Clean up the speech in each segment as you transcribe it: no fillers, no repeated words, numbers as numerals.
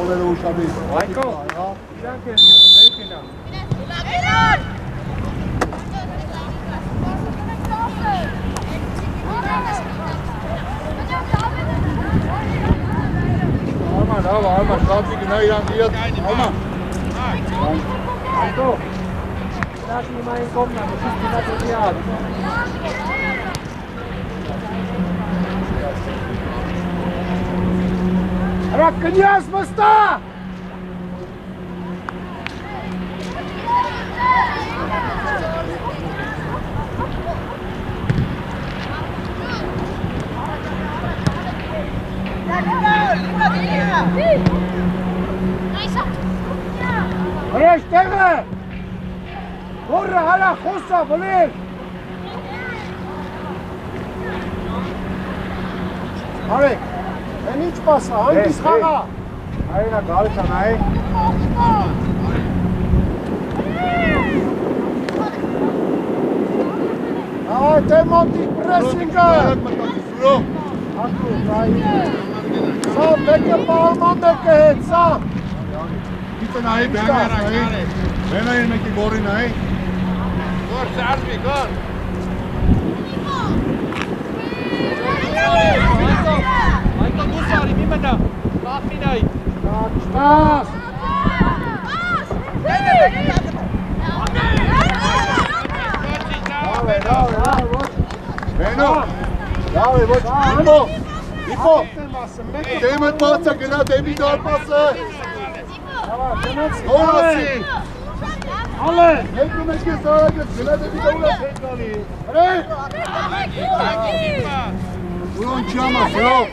Ալերը ուշադիր։ Այկո, իրանք են, մեկ ենա։ Արմա, շատի գնա իրանք իրատ, արմա։ Այկո, իրաք հիմա են կոմնա, մշիս գնա դեպի ալ։ Հրակ կնյաս մստա! Հրաշ տեղը! Հորը հարա խոսա վլեր! Արեք! Են ինչ պասա, հանգիս խաղա։ Այրինա գալիս անայի։ Այ մոտիկ պրեսինգը։ Սա մեկը պահալման մեկը հետ, սա։ Իծը նայի, բյանար ակարի։ Բենային մեկի գորի նայի։ Գոր, սարդվի, գոր։ Այկո դուրս արի, մի մտա, բախվին այ։ Ստաս։ Բենո, լավ է, ոչ, իպո, դեմդ բացը գնա դեմի դարպասը։ Հորասի։ Ալե։ Երկու մեջկե սարագս գնա դեմի դարուլա հետ գանի։ Հրեք։ Ուրոն չամաս, հրով։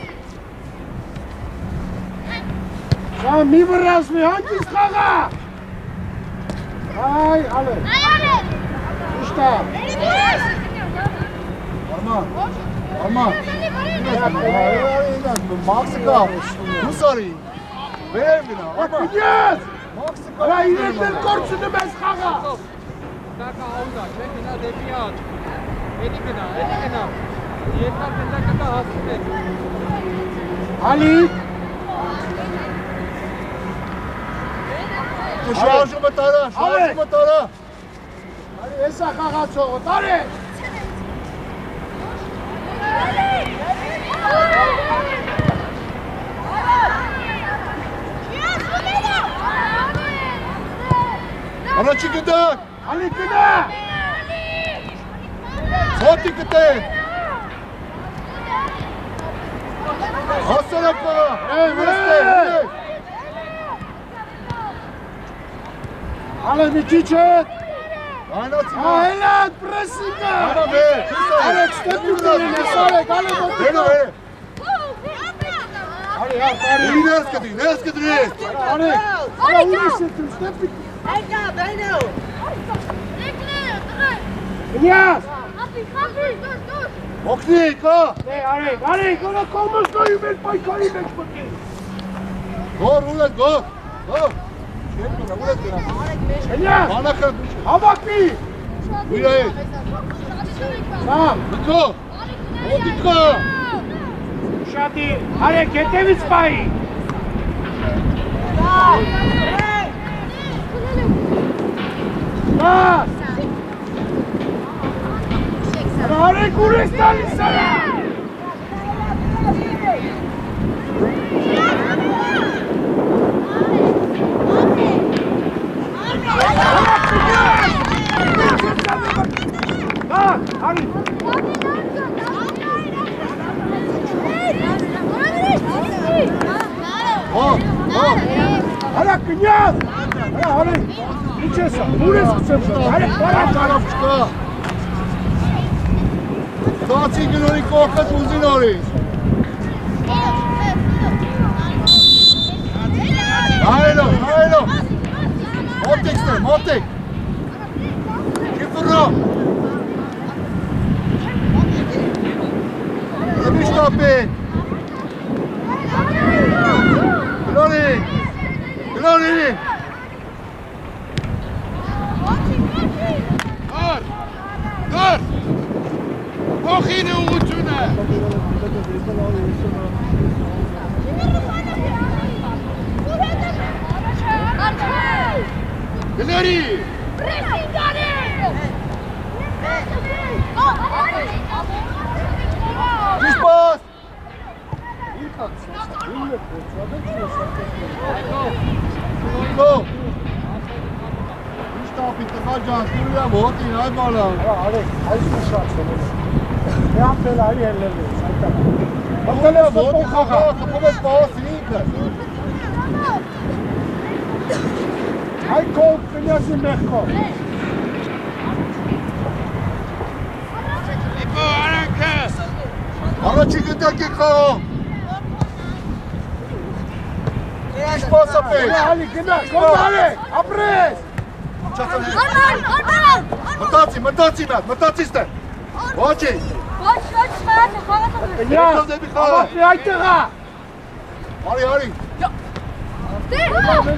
Սա մի վրաս մի հանգիս խաղա։ Այ, ալե։ Ուշտա։ Արմա, մաքսը կա, հուսարի, վերև գնա, արմա, Կնյաս։ մաքսը կա, Հրա իրեն դեր կորցունում ես խաղա։ Կակա աուզա, չեն գնա դեպի ալ։ Էդի գնա, երկար գնդակակա հասում եք։ Ալիկ։ շարժումը տարա, Արի, եսա խաղացողը, տարի։ Առաջի գնդակ, Ալիկ գնա։ ծոտի գտեն, հասարակը, Ալե մի քիչ հետ։ այնացի Այլատ պրեսինգը։ Արա վեր, Արեք ստեպին դերին ես, արեք, ալե մոտիկա։ Բենո վեր, Արի, Էլի ներս կդրի, արեք, արա ուրիշ եթում, ստեպին։ Կնյաս։ օգնի, կա, Արեք, ոնա կոմոսնոյում էլ պայքարի մեջ մտի։ գոր, ուլետ, գոր, չեն գնա, ուլետ գնա, Կնյաս, բանակը, հավակնի։ վիրա է, Սամ, դիկո, ոդիկո, շատի, արեք, հետևից պայի։ Սամ, արեք ուր ես տալիս արա։ Արի, արա կնյաս, արեք, ինչ ես, ուր ես կծեմ, արեք, բարակ, Կարավ չկա, Դացի գնորի կողքըտ ուզին օրի, հայելով, մոտիկ ստեր, մոտիկ, կիպուրնո, Եմիշ տապի, գլորի, Գոր, հոխին է ուղությունը։ Ալեք, Գների։ Ճիշտ պաս։ Նիկո։ Ճիշտ ապի տղա ջան, դուրը ոտին այ բալա։ Արեք, այս ուշացել է։ Դե ապել արի ելնել է, այդտեղ։ Ոտին ոտին խաղա, խփում ես պաս ինքը։ Այ կող կնյազի մեղքով։ Նիկո, արանքը։ Առաջի գնդակի խաղում։ Ճիշտ պասը պետք։ Ալի գնա, կոտ արեք, ապրես։ Մտացի մատ, ստե։ Ոչի։ Կնյազ, ապրի այդտեղա։ Արի։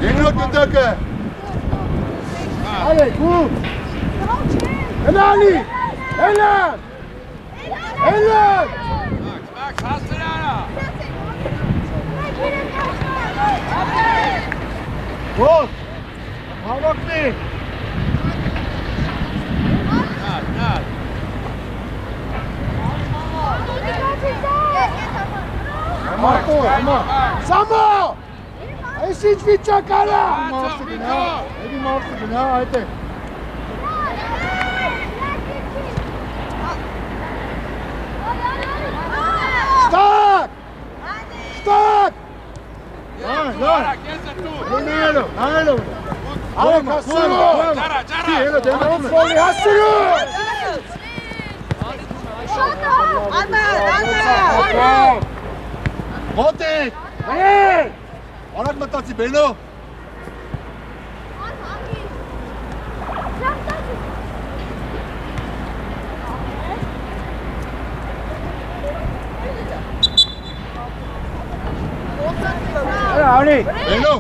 Երկրորդ գնդակը։ Արեք, ու։ Գնա ալի, ելան։ Մաքս, հասցր արա։ Ոտ, հավակնի։ Նար։ Սամո, այս ինչ վիճակ արա։ Մարսը գնա, այդ է։ Շտակ։ Արա, կեսը դու։ Նայելով։ Արեք հասցրու։ Ջարա։ Ֆոլի հասցրու։ Մոտիկ։ Հայեր։ Արակ մտացի, բենո։ Արի։ Բենո։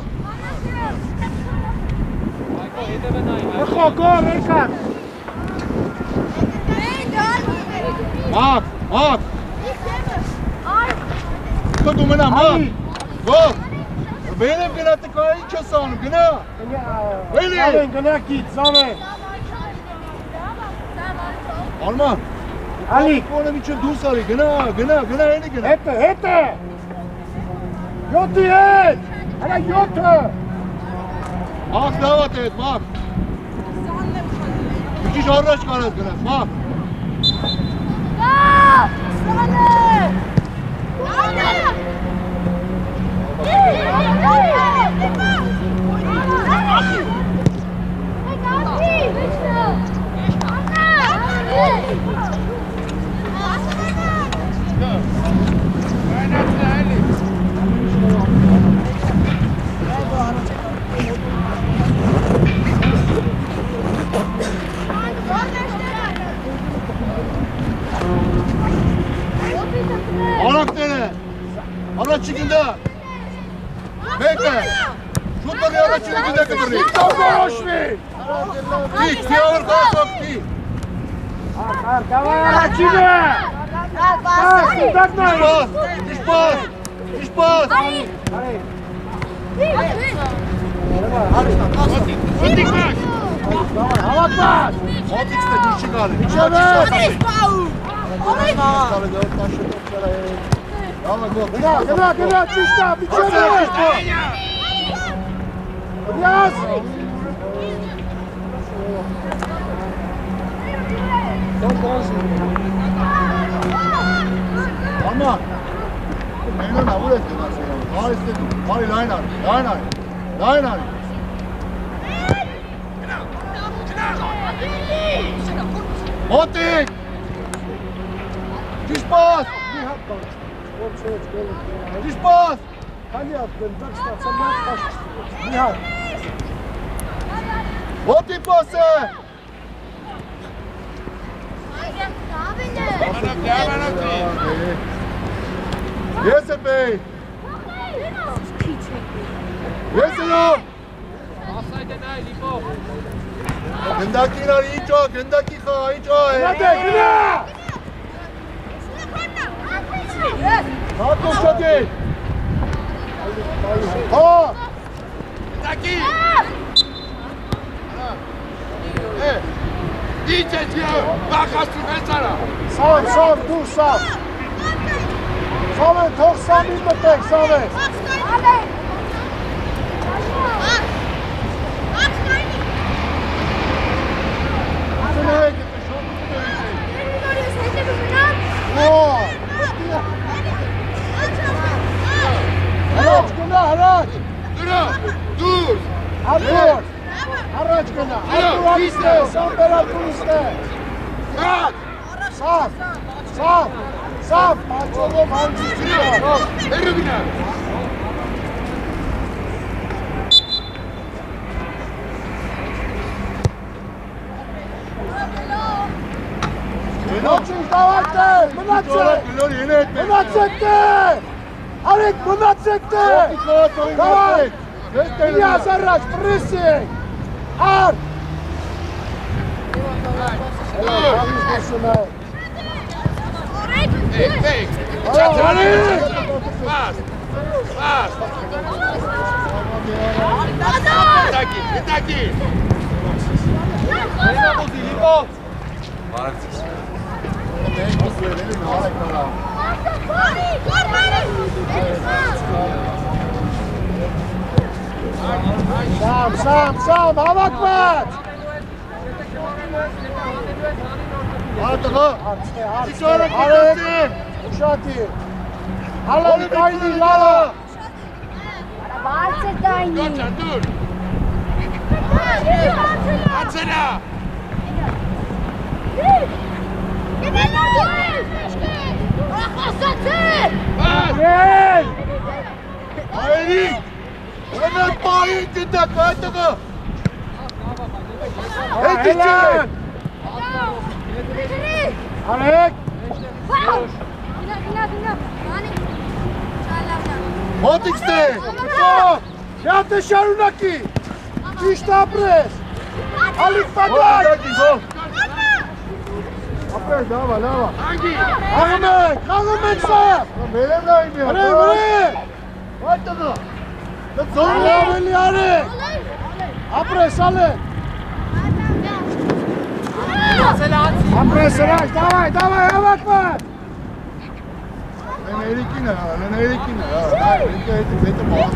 Գոր եկան։ Մակ։ Դու մնա, մակ։ Գոր։ Բենեմ գնա տկա, ինչ ես անում, գնա։ Զավեն գնակից, զավեն։ Արման։ Ալի։ Կոնը միջը դուրս արի, գնա, էնի գնա։ Հետը։ Յոտի հետ։ Արա յոտը։ Մակ դավատ է հետ, մակ։ Միջիշ առաջ կարած գնաս, մակ։ Araktere. Առաջի գնդա։ Մեկը։ Շուտ բանի առաջի գնդա կդրի։ Տողոշվի։ Դիք, թիավոր խասոքտի։ Давай, Арчине! Իշպաս։ Ոտիկ մակ։ Հավատված։ Մոտիքստը դուր չի գալի։ Գնա, ճիշտ է, միջևը։ Դիաս։ Ama Meynon avur et göndersin. Daha istedim. Hadi line ar. Motik! Diş bas! Diş bas! Понятно, так что сама пошла. Motik bası! Yes, Bey! Yes, hello! Gındakiler iyi çok, gındaki iyi çok. Gına! Rahat ol Şadi. Ha! Taki. Բախասի մեծ արա։ Սամ, դու սամ։ Սամեն, թող սամին մտեք, Սամեն։ Հրաչ գնա, հրաչ։ Դրա, դուր։ Արտուր, առաջ գնա, Արտուր ակիստ է, Սամ բերատուրիստ է։ Հատ։ Սամ, պաչողով հանցիցի է։ Հերու գնա։ Նոչին կավարդել, մնացեք, արեք մնացեք դե։ Կավարդ, միազ առաջ, պրեսիկ, արդ։ Իտակի։ Սամ, հավակված։ Արեք, ուշատի։ Հալան կայնի, լալա։ Բարձր դայնի։ Գոչա, դուր։ Ացենա։ Հայրիկ, հնար պահին գնդակ, այդտղը։ Հետի չեն։ Արեք, Մոտիքս է։ շատը շարունակի, ճիշտ ապրես, ալիք պատակ, ապրես, լավա, Անգի։ խաղում ենք սավ, Մերեմ նայնի։ վրե, Այդտղը։ ավելի արեք, ապրես, ալեք, ապրես, հրաշ, դավայ, հավակված, Ներիկին է, հետը մահաս։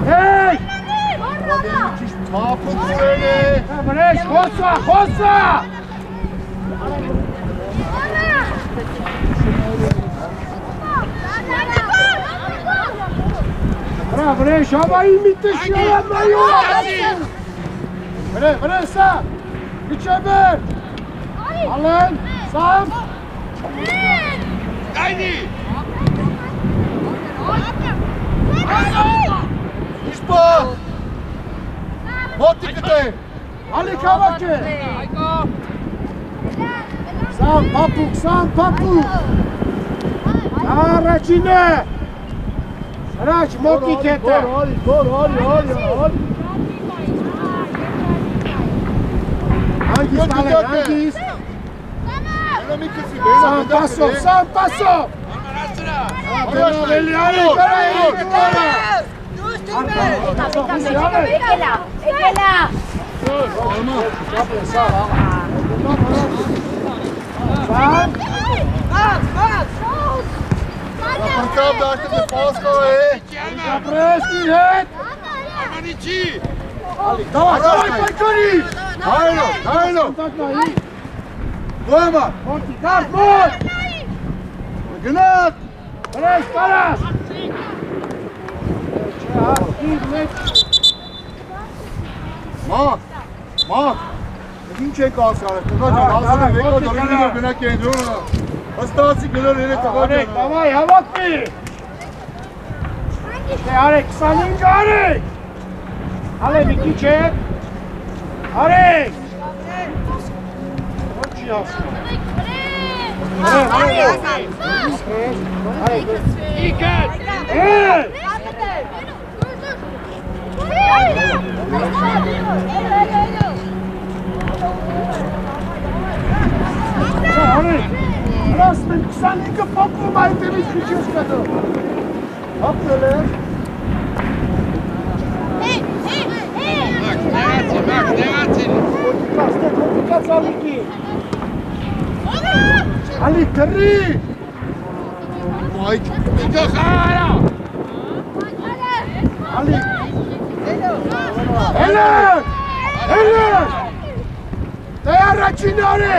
հեյ, Մապուկ ուրեն է։ վրեշ, խոսա, վրեշ, հավայի միտը շիարան նայում, վրե, սա, իչեբեր, ալեն, սամ, Կայնի։ Իշպա։ Մոտիկըտ է։ ալիք հավակ է, սամ, պապուկ, առաջին է, հրաչ, մոտիկ հետ է, հանգիստ ալեն, հանգիստ, Սամ պասով, ավելի արեք, Եկելա, Սամ, Անցավ դաշտը դե պասկա է։ ապրես իր հետ, Արմանի չի։ դավայ, պայքարի, Հայնո։ տակնայի, Գոյմա։ մոտի, կարդ, մոտ, Գնատ։ հրես, կարաս, Մակ, ինչ եք ասարը, տղա ջան, ասարը վեկա դորինի որ գնակ են դրոնը, հստացի գնոր երեք տղա ջան։ Դավայ, հավակվի, արեք, 25 արեք, հալե մի քիչ է, արեք, ոչ չի ասում, Ասում են 25-ը պապում այդտեղից քիչ ես կդու։ Ապրել է։ Կոպիկաց ալիքի։ Ալիք թրի։ Մայք։ Ալիք։ Հելեն։ Հելեն։ Դե առաջին արի։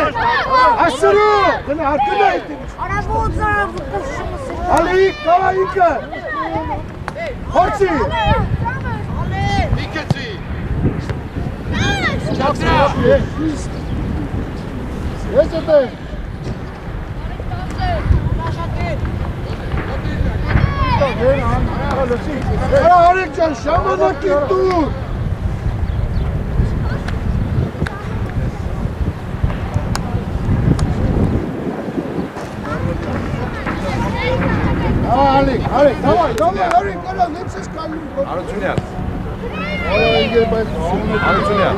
Ասրու։ Դնա հարկնա իտ։ Ալիք, կավայիկը։ Հորցի։ Ես էտե։ Արեք ջան, շամանակի դու։ Արեք, давай, արեք, արա, լեփս ես կալու։ Արությունյան։ Արությունյա։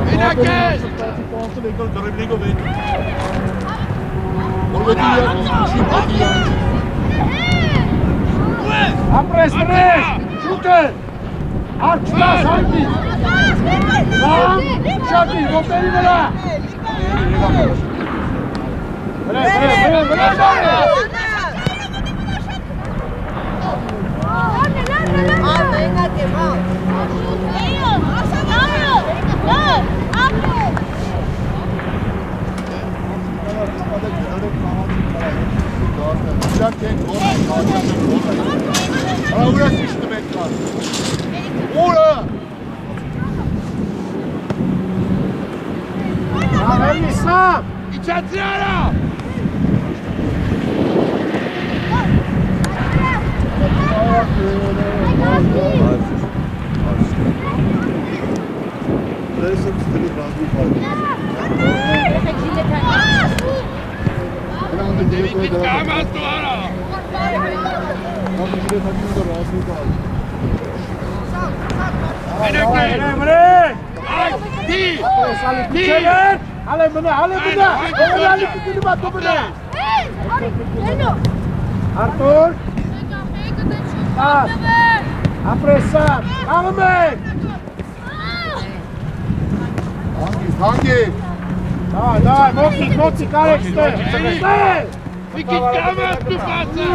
Մենակես։ Ապրես տրես, շուտը, արջնաս հայտի, սամ, շատի, ոտերի վրա, Ուրաս իշտում ենք կան։ Ուրը։ Արելի սամ, Իջացրի արա։ Լեսը ծտելի բազու պարդի։ Դևիդ կամաս դու արա։ Արտուր, ապրեսան, աղմ եք, Հանգի։ դայ, մոծիկ արեք ստեղ, Վիկիտ կամաս դու պասը։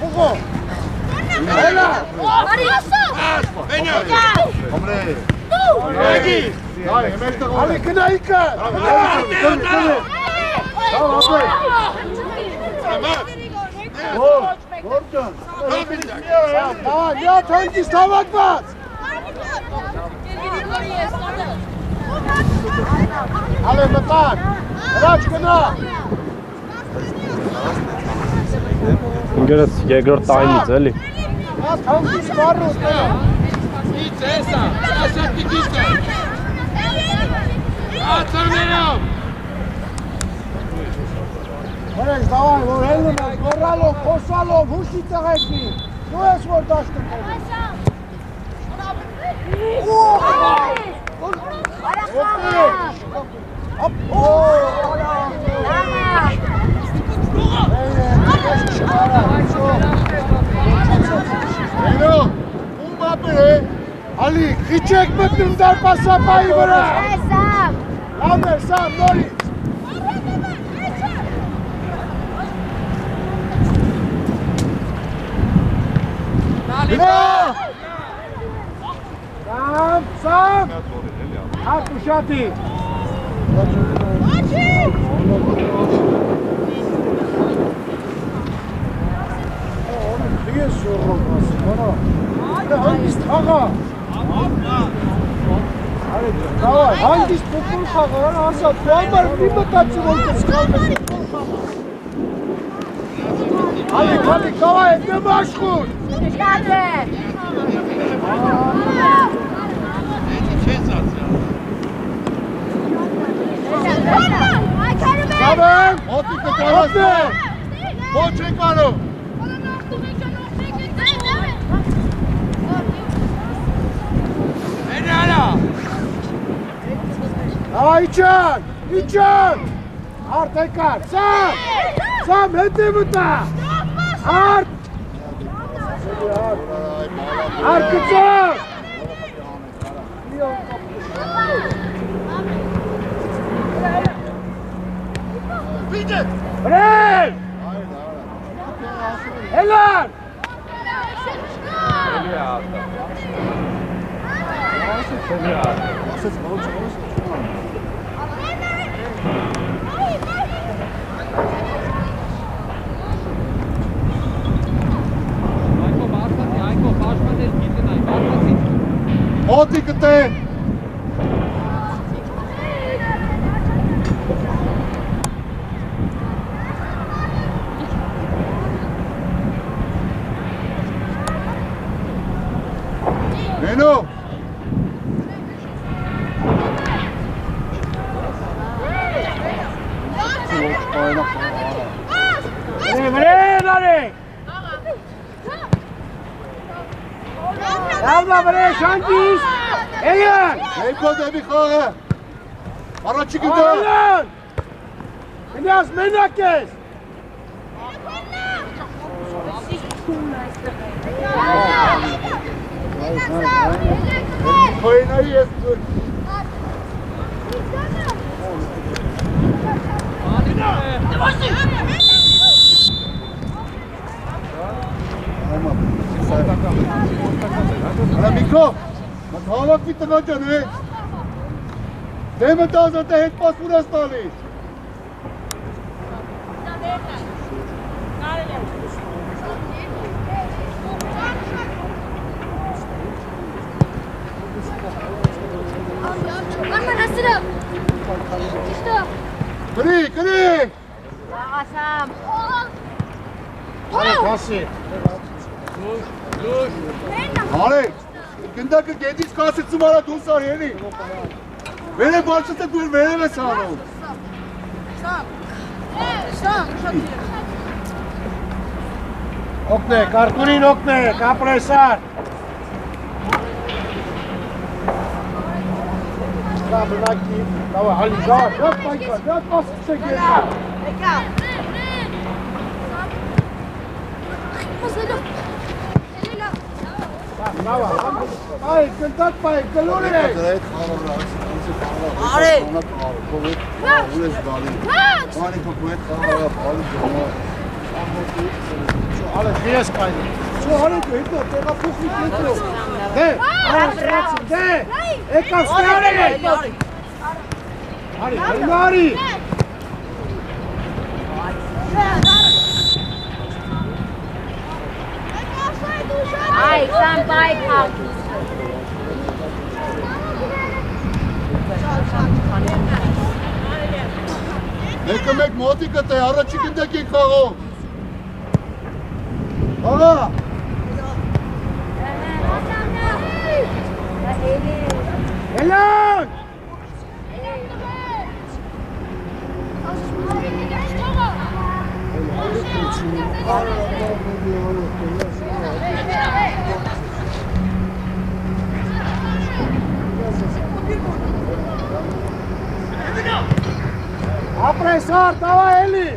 ուղո, հելա, Վենյակ։ Համրե։ Ագի։ Դայ, հեմեշտեղ ալի կնայիկը, Որտոն, միատ հանգիստ հավակված, ալի մտան, հրաչ կնա, Ինգերս երկրորդ տայնից էլի։ միատ հանգիստ բարուս նրա, Ից էսա, ասա պիկիցը։ Ացաներով։ հրեկ դավայ, որ հելնում ես, գորալով, խոսալով, հուշի տղեկի, դու ես որ դաշտը կողի, Հենո, ում ապեր է։ ալի, խիչեք մտնում դարպասապայի վրա, լավներ, սամ, նորից, Գնա։ Սամ, հատ ուշատի, Ես շորով ասում, հորա, դա հանգիստ խաղա, Davay, hangisi futbol xağı, Asad, bu amar bir mıkaçı oldu, kalmasın. Hadi, davay, ne maşgul? Sabın! Otikte kalmasın. Boçek var o. İçen! Art ekar! Sam, hadi burada! Art! Art kıçın! Brel! Elan! Այկո, բաշմանել գիտնայ, բաշմացի։ Մոտի կտեն։ Մենո։ Brel, Arek! Ալմա վրե շանքիս, էյան! Երկո դեպի խաղը։ Առաջի գնդը։ Ալան! Ինյաս մենակ ես! Խոյնայի ես դուր։ Արա Միկո, մտ հավակվի տղա ջան է։ Դեմը տազատ է հետ պաս ուրաս տալիս։ Կրի, կրի։ Հասի։ Արեք, գնդակը գեդից կասեցում արա դուս ար ելի։ Վերև բարձըտը դուր վերև ես անում։ Օգնեք, Արտուրին օգնեք, ապրեսար։ Դա բնակի, դավա, հալի, ժար, դատ պայքա, դատ պասիք չեք երկա։ Դավա, այ, կնդակ պայք, գլոր է։ Այդ խաղը Արեք։ Ուրես դալի։ Բանի կոկոյետ խաղը բալի ջոնա։ Արեք, ես կայնի։ Շո արեք, հետո, տեղա փոխվի կենտրով։ Դե, արեք, սրացին, դե, եկավ ստեղարել է։ Արի, արի։ Ay, sen bay kalk. Մեկը մեկ մոտի կտե, առաջի գնդակ եք խաղով։ Աղա։ Էլան։ Ապրեսար, տավա էլի։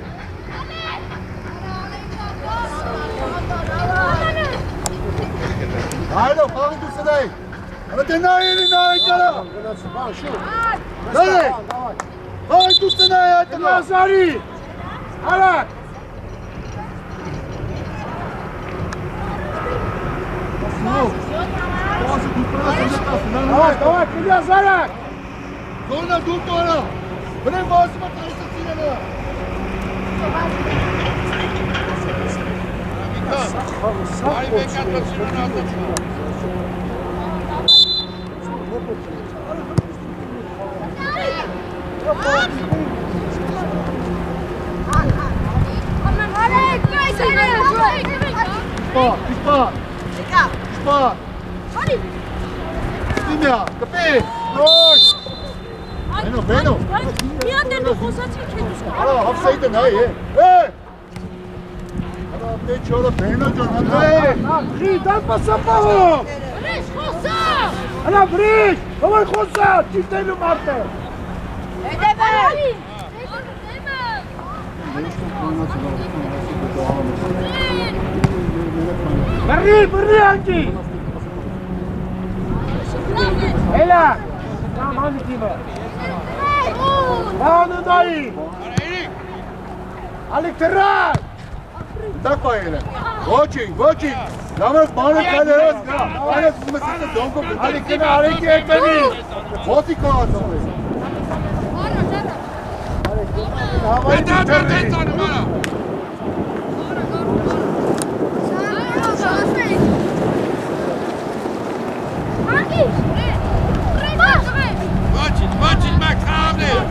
Հայրո, խաղի դուս էդայ։ Հլը տե նա էլի նա է կարա։ Գնացի, բան, շուր։ Դարե, խաղի դուս էդայ այդ նա։ Գնացարի, արակ։ Davay, kılyaz arak. Sonra dur sonra. Bırak bağısıma karıştık sinema. Արի մեկատվացինան ատացվա։ Dispar. Dispar. Stimia, կպի։ Նոշ։ Բենո։ Միատերնու խոսացի քեզ։ Արա, հապսայիդը նայ է։ Արա, դե չորը բենո ջան, հանդե։ Խի, դան պասապահում։ Վրեժ խոսա։ Հնա վրիչ, հովայ խոսա, ճիվտենում արտը։ Հետևել։ Բրի անկի։ Հելա, կամ հանի թիմը։ Բանը դայի։ Ալիք թրան։ Так поели. Очень. Давай баны калерас, баны смысл донко. Ալիք գնա, ալիք եկնի։ Вот и катал. Հավայի թրան։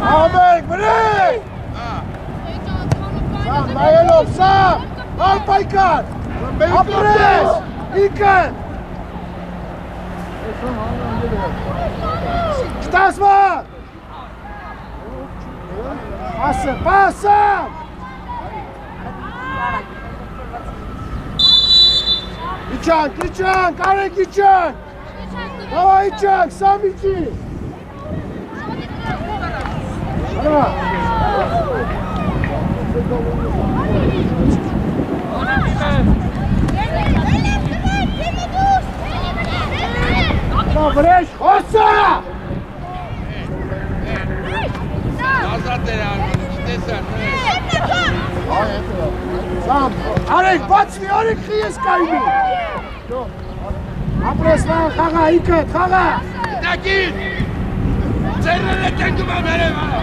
Ամենք, վրեկ։ Սամ, նայելով, սամ, ալ պայքար, ապրես, ինքն։ Կտասվար։ Պասը։ Իչանք, արեք իչանք։ Դավա իչանք, սամ իչի։ Հրա։ Վրեժ, խոսա։ Սամ, արեք, բացվի, արեք խի ես կայնի։ Ապրես վան խաղա, ինքդ, խաղա։ Դակիր, ձերրել է տենգում է մերև հալա։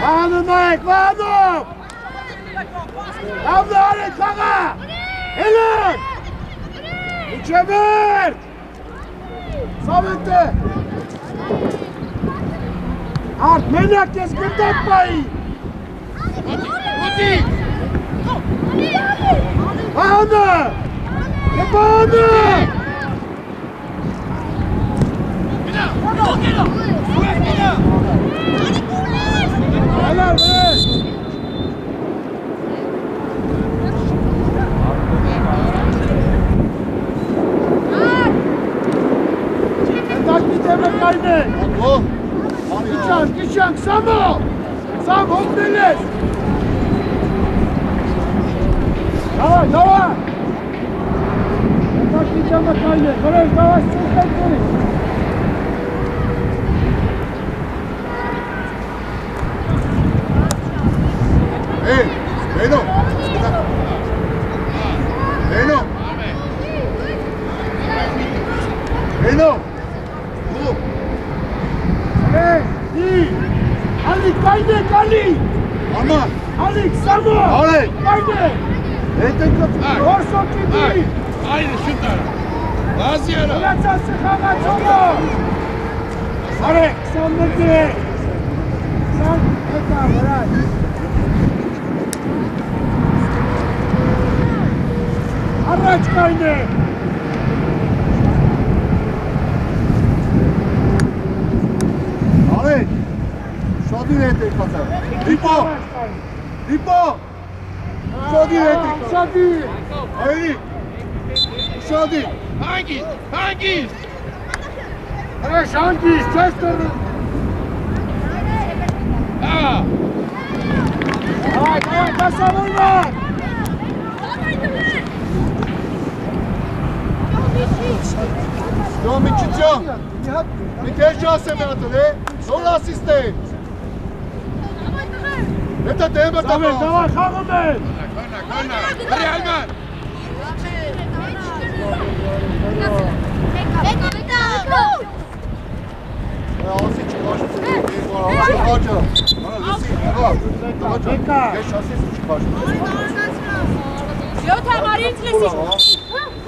Վանում եք, վանում։ Լավն արեք, խաղա։ Հելան։ Իչևերդ։ Սավետը։ Արդ, մենակ ես գնդակ պայի։ Ուտի, Բանը։ Բանը։ Հելան, վրեժ։ Εντակնի դեմը կայն է։ Իչանք, սամո։ Սամ, հոգնել ես։ Դավա։ Εντակնի դեմը կայն է, վրեժ, դավա, սուր կորի։ Eno. Ալիք, կայնեք, ալիք։ Aman. Ալիք, սամո։ Ալիք։ Կայնեք։ Որսոքի դի։ aynı şunlar. Bazı yara. Լացասը խաղացողո։ Արեք, սամ նգեք։ Սամ եկա, վրայ։ Առաջ կայնեք։ Alek. Şadi reytek kasa. Lipo. Şadi reytek. Շադի։ Ayni. Şadi. Hangi? Հրե շանգիս, չես տրնում։ Ha. Այ, կասավորման։ Yo, Miçican. Bir kez şans emanatı ne? Son asistent. Ne de değme Սամեն, tamam. դավա խաղում են։ Korna. Realman. Ağzı çıkarsın. Ağzı harca. Bana lüsi. Եկա։ Geç şanssız çıkarsın. 7 համարից լսի։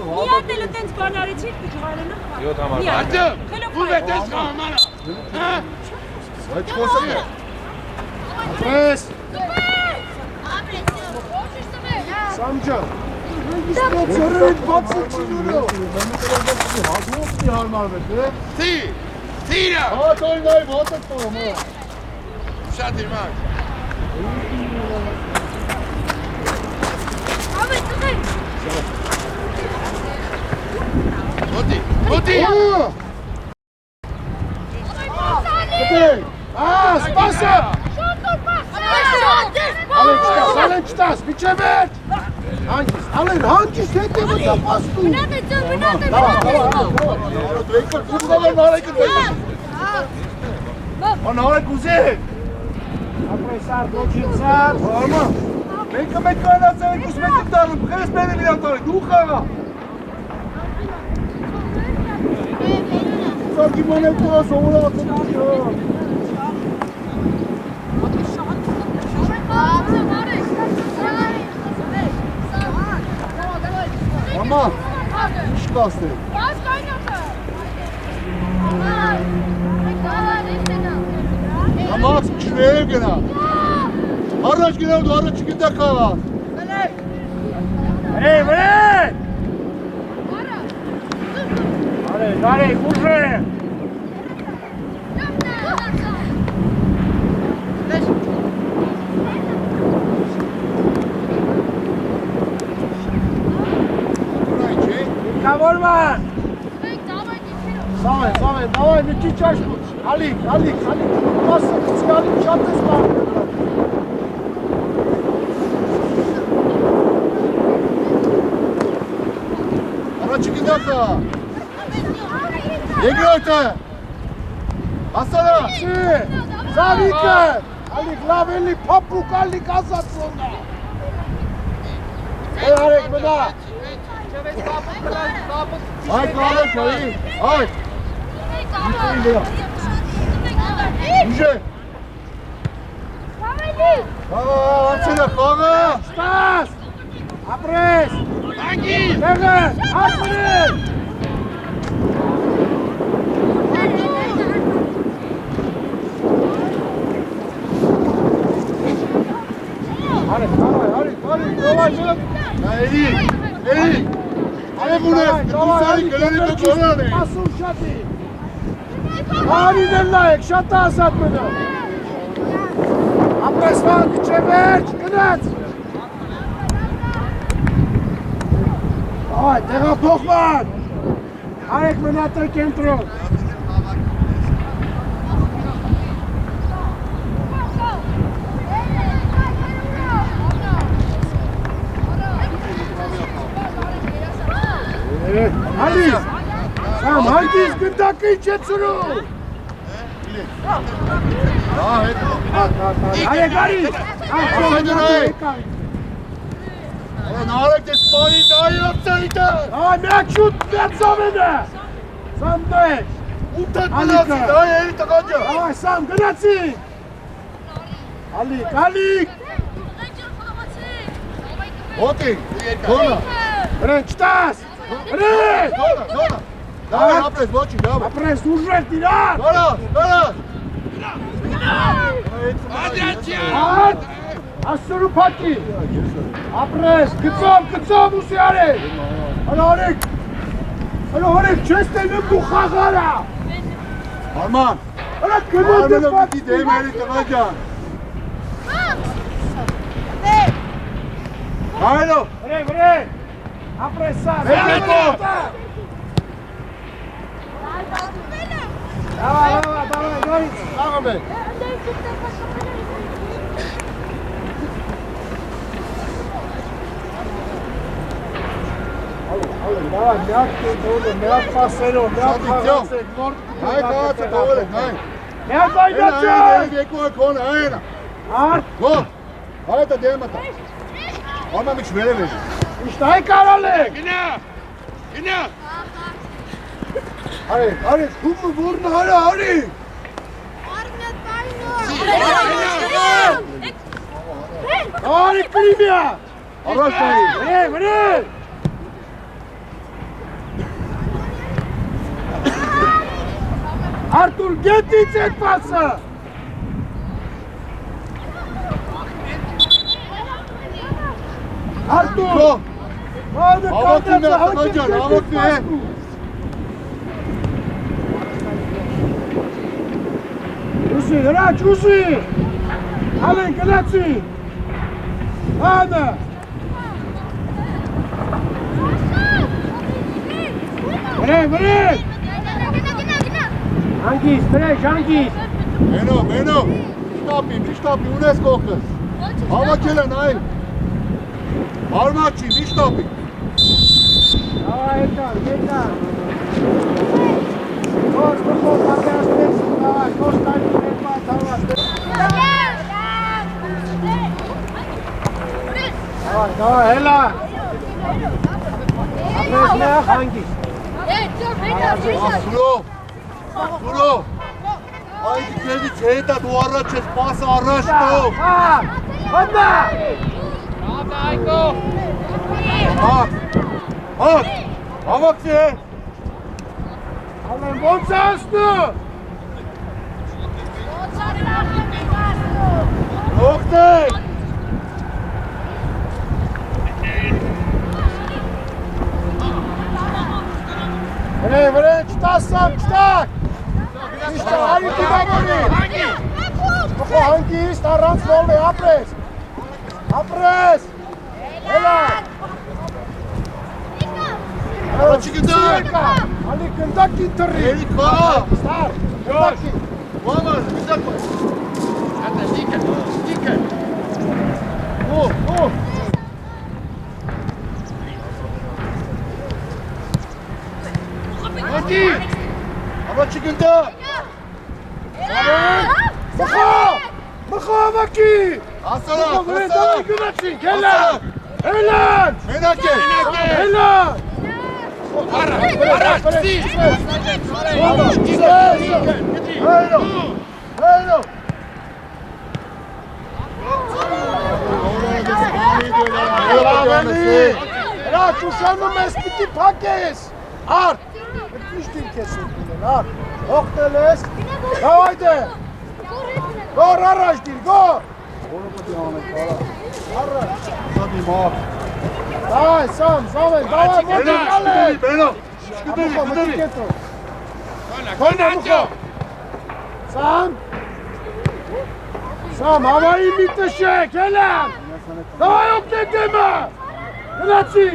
Միատ էլ տենց բանարիցի ջղալենը։ 7 համար։ Hadi. Bu betes kalmana. Ha? Hadi çıkarsın ya. Պես։ Սամջան։ Ստոց հրետ բացը չինուրո։ Hazmos harmar be. Tira. At oynayıp at tamam ha. Şadirmak. Oti. Hadi. Սպասը։ Ալեն չտաս, միչև էտ։ Հանգիստ, ալեն, հանգիստ հետևը դա պաստու։ Մնադ է ծոր, մնադ է, Давай, մնադ է։ Դեկը կուզգավեր նարեկը դեկը։ Նարեք ուզեք։ Ապրեսար, դոջինցար։ Արմա, մեկը մեկ կանացավ եք ուս մեկ տարում, խես մենը միան տարեք, դու խաղա։ Սակի մոնել տուրա սովորա ատենաշը։ Մամա, ինչ կասնեք։ Մամաց, չվերև գնա։ Առաջ գնավ դու առաջ չգիտա խաղա։ Վրեն։ Արեք, ուժե։ Կավորման։ Սավեն, դավայ, մի քիչ աշխուց։ Ալիկ, մասը քիչ ալիկ շատ ես բան։ Առաջ չգիտա խաղա։ Երկրորդը։ Հասարա։ Զավիկը, ալիկ, լավ էլի պապուկ ալիկ ազատ սոնա։ Արեք մնա։ Այ կարեք հայի, այ։ Ուժե։ Անցելը խաղը։ Ստաս, ապրես, Հանգիստ։ տեղը, արկուրին։ Արեք, դովայժը։ Էլի, Արև ունես, դուսարի գլերի դու կորան է։ Ասում շատի։ Հարին էլ լայեք, շատ ազատ մնա։ Ապրես վանք չէ վերջ, գնաց։ Այ, տեղափոխման։ Արեք մնատը կենտրոն։ Ալի, Սամ, հանգիս գնդակը ինչ է ծրում։ Արեք, արի։ Նարեք դե սպանի դայի ակցայիտը։ Այ, միակ շուտ միացավեն է։ Սամ դեշ։ Ութդ մնացի, դայի էլի տղաջա։ Այ, Սամ, գնացի։ Ալիկ։ Հոտի, գոնա։ Վրեն, չտաս։ Վրեն։ Գոնա։ Դավայ ապրես, ոչի, դավայ։ Ապրես ուժեր տիրար։ Գոնա։ Ադրատյան։ Հատ, ասորու պակի։ Ապրես, գծով ուսի արեք։ Հալո արեք, չես տենում դու խաղարա։ Արման, Հալա գնոտ է արմենով պիտի պակի։ դեմ էլի տղաջան։ Հայլո, Վրեն, ապրես սար։ Davay, նորից, աղամ է։ Davay, միակ պասերով, միակ խաղացեք, Հայ կաղացը տողել եք, հայ։ միակ Հենա այդացը։ հայ երկու է կոնը, հայենա։ Արդ, Գո, հայետը դեմը տա։ Արմա միչ վերև է։ իշտ հայ կարալեք։ Գնա։ Արեք, հումը որնը հարա, արեք։ Արեք կրիմյա։ Առաջ նայի։ Վրեն։ Արտուր, գետից էդ պասը։ Արտուր։ Գո, Հադը Հավաքվում է, կանդացը, տղաջան, հավաքվում է։ Ուզի, հրաչ, ուզի։ Ալեն, գնացի։ Հադը։ Վրեն։ Հանգիս, տրեշ, հանգիս։ Մենով, շտապի, ունես կողքս։ Հավաքել են, այլ։ Հարմաչի, մի շտապի։ Давай, Էդգար, Էդգար։ Կոշ բխով պատերազմեց, давай, կոշ տալի ներմա թավաս։ Давай, հելա։ Ապրես նեղ հանգիս։ Սուրով, այդ դեպից հետա դու առաջ ես, պասը առաջ տով։ Հոդնա։ Այկո։ Հակ, հավաքցի է։ Ամեն ոնց է ասնու։ Հողտեք։ Վրեն, չտաս սամ, չտակ։ Իշտա, արի տիվագորի։ Բխո հանգիստ, առանց նոլն է, ապրես։ Ապրես։ Հելա։ Առաջի գնդակ։ Ալի գնդակի թռի։ Էրի կա։ Ստար, գնդակի։ Մամար, միզակ։ Հատա, դիկը։ Օ։ Ոտի։ Առաջի գնդակ։ Բխո, բխո ավակի։ Ասարա, Վրեն, դավայ գնացինք, հելան։ Հելան, մենակ է։ հելան։ Առաջ, ստի։ Հայրո։ Հրա, ճուշանում ես պիտի պակես։ Արդ, մտիշտ իմ կես ետինել, արդ, հողտել ես, դավայդե, գոր առաջ դիր, գոր։ Առաջ, դավայ, սամ, զավեն, դավայ, մոտի կալեն։ Ապոխո, մտի կետո, Կոնանջո։ սամ, հավայի մի տշեք, հելան, դավայ օգնեք եմը, գնացի։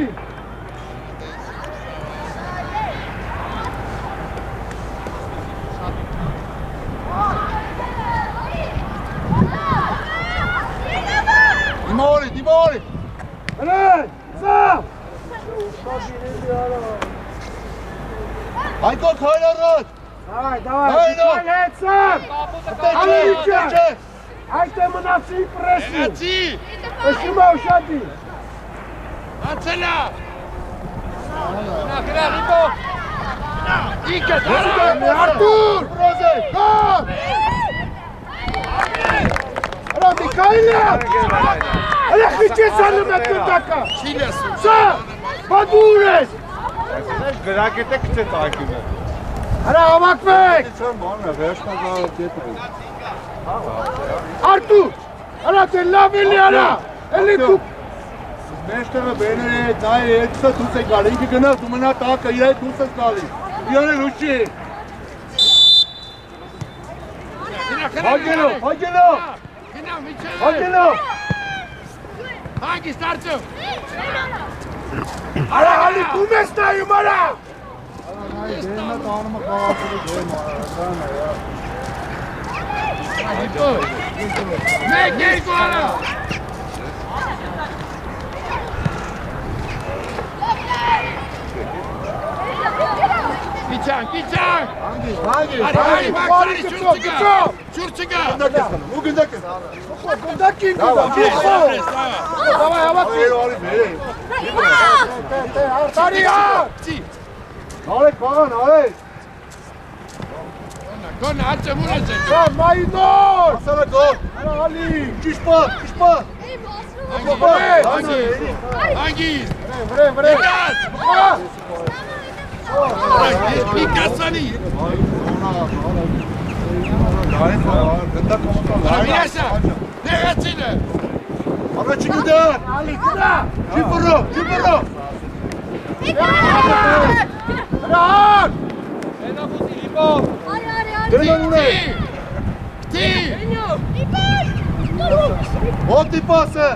Դիմորի։ Հրեն, սամ։ Այկոտ հայր առաջ։ Давай, Հայրո։ հետ սամ։ Ատեջե։ Այդ է մնացի պրեսի։ Գացի։ Ըշիմա ուշատի։ Անցելա։ Գնա, Ռիկո։ Դիկը, Արտուր, Ռոզե։ գան։ Հրա Միքայլը։ Հրա խիչես անում է գնդակա։ Չիլես։ Սա, բադուր ես։ Գրակետը կծեց ակյունը։ Հրա համակվեք։ Չեմ բանը, վերջնագարը դետը։ Արտուր, հրա դե լավ էլի հրա։ Էլի դու։ Մեջտեղը բեներ է, ծայր է, դուսը դուս է գալի, ինքը գնավ, դու մնա տակը, իր այդ դուս ես գալի։ Իրան էլ ուչի։ Հագելով։ Գնա, միչել։ Հագելով։ Հագիս դարձով։ Հրա հալի դու մեզ նայում հրա։ Դերնա տանումը խաղացելու դեմ արարանը, Մեկ, երկու արա։ Գիչան։ Հանգիս։ Արի, մաքսարի, շուրցիկա։ Ու գնդակ ես։ Գնդակին Դավա, գնդակին։ Դավայ, հավատի։ Արի, բերե։ Տարի ար։ Արեք, բաղան, արեք։ Կոնը, ացը մուրած է։ Սա, մայնոր։ Ասարա գոհ։ Հրա հալի։ Ճիշպատ։ Հագիս։ Վրեն։ Պիկասանի։ Գնդակ Արավիրասա, նեղացինը։ Առաջի գնդակ։ Հալի, գնա։ Ջիպրո։ Հրա ար։ Έλα φούτη, λοιπόν. Դրան ունե։ Կտի։ Ոտի պասը։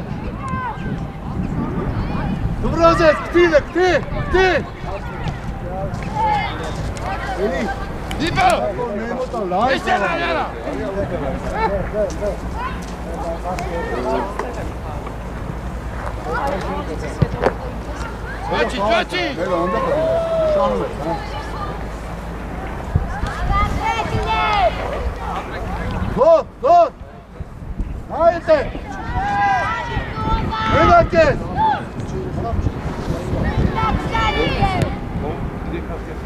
Դուրազես, կտի։ Էլի։ Դիպը։ Նեմոտա լայ։ Էսենա յարա։ Ջոչի, ջոչի։ Մեր անդա շանում է, հա։ Գոտ։ Հայտ է։ Մենակ ես։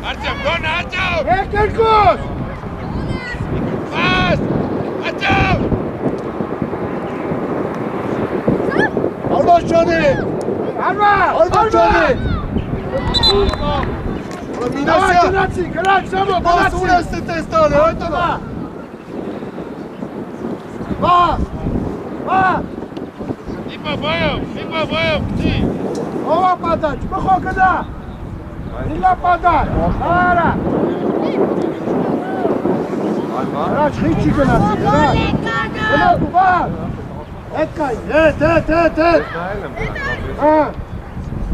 Արտեմ, գոն, արտեմ։ Երկրկոս։ Ֆաստ, արտեմ։ Արմաշյանի։ Արմաշյանի։ Մինասյա։ Գրաց, Սամո, Բասուն ես տեստան, հայտնա։ Բա։ Իպա վայով, ջի։ Ո՞վ է պատաչ, բխո գնա։ Իլա պատաչ, արա։ Հրաչ խիչի գնացի, հրաչ։ Գնա դու, բա։ Հետ կային, հետ։ Հա,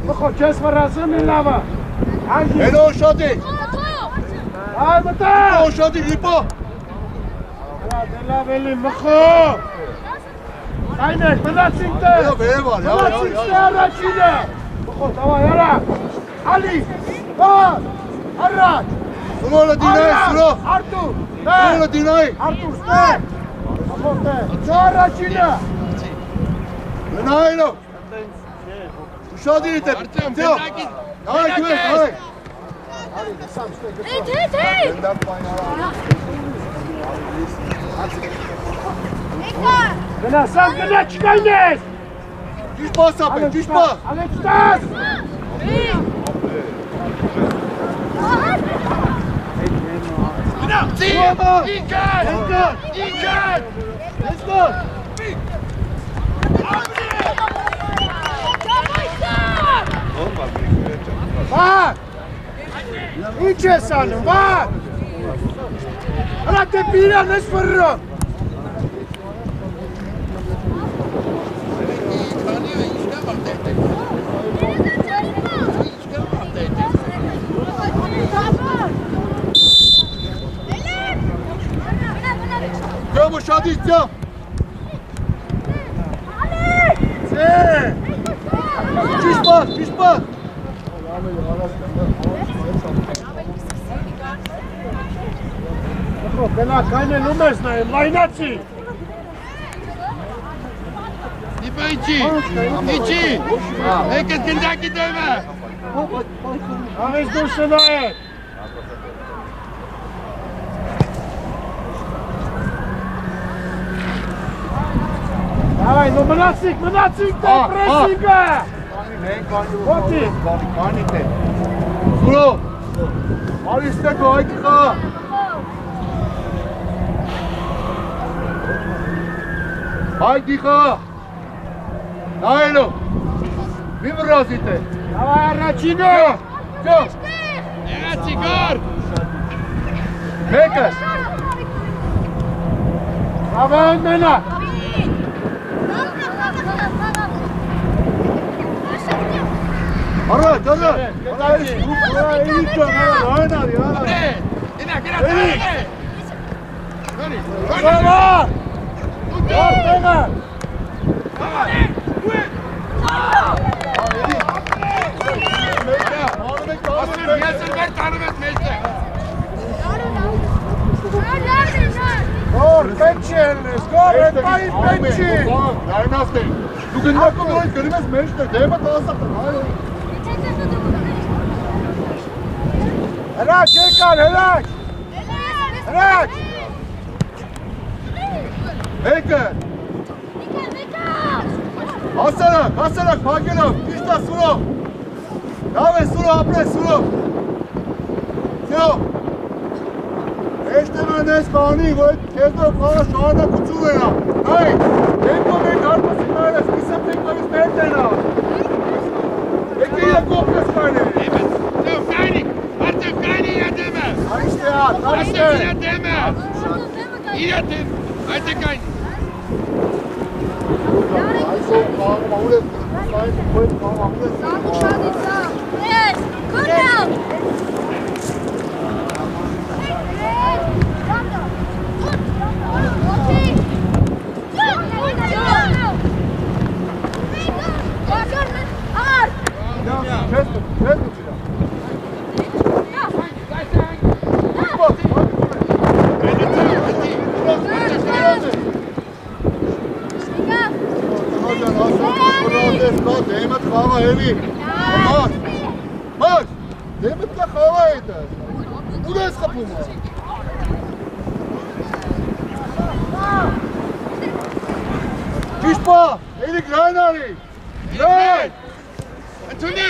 բխո, չես վրասում իլ լավա։ Հանգի։ Հենո շատի։ Այ մտա։ Հենո շատի, իպա։ Հրա, դելավ էլի, բխո։ Կայնեք, մնացինք տե։ Վերևար, Մնացինք տե առաջինը։ Բխո, տավայ, արա։ Ալի, բար, առաջ։ Սուրոլը դինայի, սուրո։ Արտուր, Սուրոլը դինայի։ Արտուր, ստե։ Բխո, տե։ Չո առաջինը։ Մենայնո։ Ուշադի իտ է։ Արտեմ, Ձյո։ բնդակից։ Նայ, քվես, նայ։ Hey! Գնդակ պայնարա։ Գնա, սամ գնա, չկայնես։ Ճիշտ պաս ապեն, ճիշտ պաս։ Ալեչ տաս։ Գնա, ջի։ Ինքան։ Let's go։ Վար։ Ինչ ես անում, վար։ Հրա դեպի իրան ես վրրում։ Ձյո, ուշադի, ձյո։ Ձե։ Ճիշտ պաս։ Բխո, գնա, կայնելում ես նայեմ, լայնացի։ Իպա իչի։ Եկես գնդակի դեմը։ Աղես դուրս նայեք։ Davay, no մնացիք տե պրեսինգը։ Ոտի։ Կանիտ է։ Սուրո։ Արիստեք հայք խա։ Հայքի խա։ Նայելո։ Մի վրազիտ է։ Davay առաջինը։ Ձյո։ Եղացի գոր։ Մեկս։ Davay մենա։ Առաջ։ Էլիք ճան, հանարի։ Գնա։ Շավար։ Դոր տեղը։ Ասում եսր վեր տանում ես մեջտը։ Գոր, պենչի ելնես, գոր, հետմայի պենչի։ Լայնաստ է։ Դու գնդակում նորից գրում ես մեջտը, դեպը տասատ է։ Հրաչ եկան, հրաչ։ Հրաչ։ Մեկը։ Հասարակ, փակելով, ճիշտ է Սուրո։ Լավ է Սուրո, ապրես Սուրո։ Ձյո։ Էջտեմն ես կանի, որ կեզով խաղը շարանակություն էնա։ Հայ, դեմքով ենք հարպասին նայրես, կիսեմ տենքովից մերտ էնա։ Եկի իրը կողքես կայն է։ Ձյով, կայնի, արտև կայնի իրա դեմը։ Արիշտ է հատ, արիշտ է։ Իրա դեմը։ Իրա դեմ, այդ է կայնի։ Այսօր կաղում ամուր ես, կային կոյդ կաղում ամուր ես։ Չես Red mi filan? Bak, hadi buraya. Demet hava eli. Bak. Demet'le hava eder. Buraya kapılma. Kişpa, Elik Raynari. Rayn. Anthony!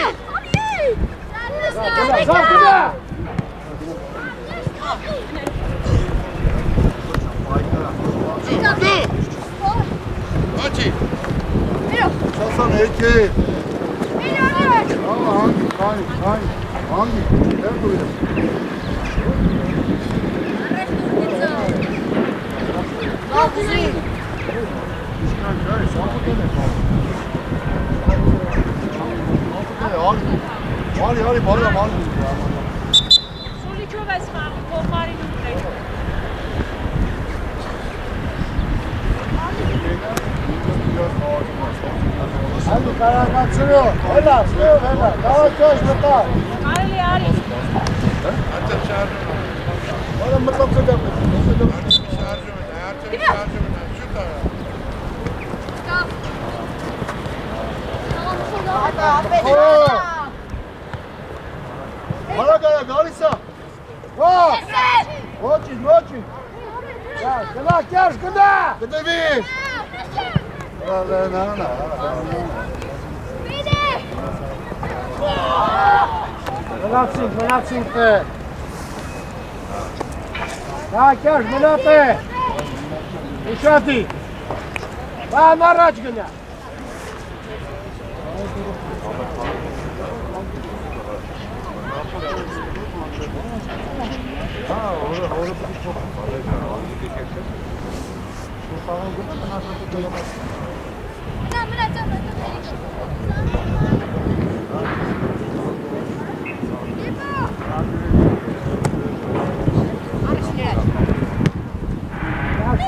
Zamknę! Chodź! Şasan Eki. Ama hangi? Gel buraya. Hadi bana. Sur les queues, va se faire. On va faire les nouvelles. Hadi karanlık sürüyor. Helal, sürüyor helal. Daha köş mıta. Allez, allez. أنت بشارجه Bana mıtlak kadar. أنت بشارجه أنت بشارجه شو ترى؟ Bana gel, Galisa. О! Очень. Да, куда, Керш, куда? Gıdıvi. Молодцы ты. Да, Керш, минуты. Еще ты. Да, на рачгане.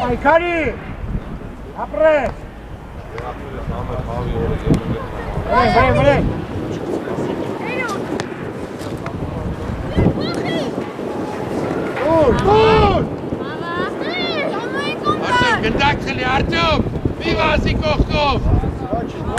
Пайкари! Апре! Вре! Dur! أرتم قدك خلي أرتم في واسي كوختوف Очень.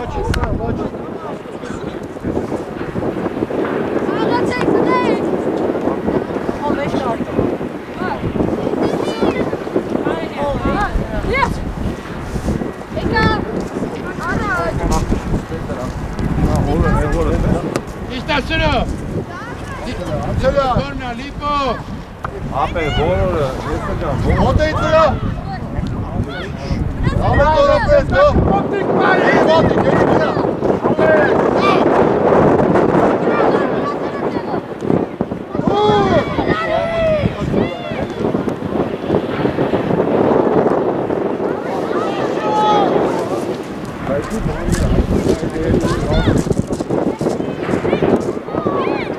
İşte şunu Antela. Korna lipo Ape, doğru. Onda itira. Ahmet doğru presto. Voti, geri bina.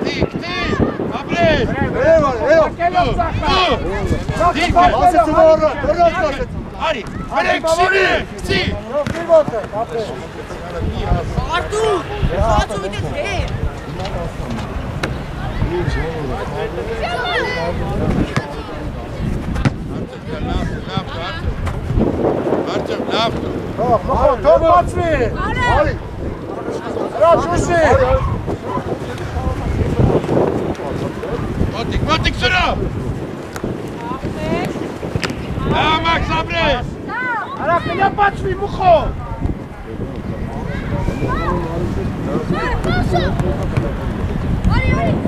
Tik Abre Evo. Tik Basıtı var orada. Orada basıtı. Hadi Arek şimdi Si Arthur! Arthur, il est fait. Artem lafto Top мацви! Hadi. Рачуси! Motik şunu Max Abre Арак, меня пацви, мухо!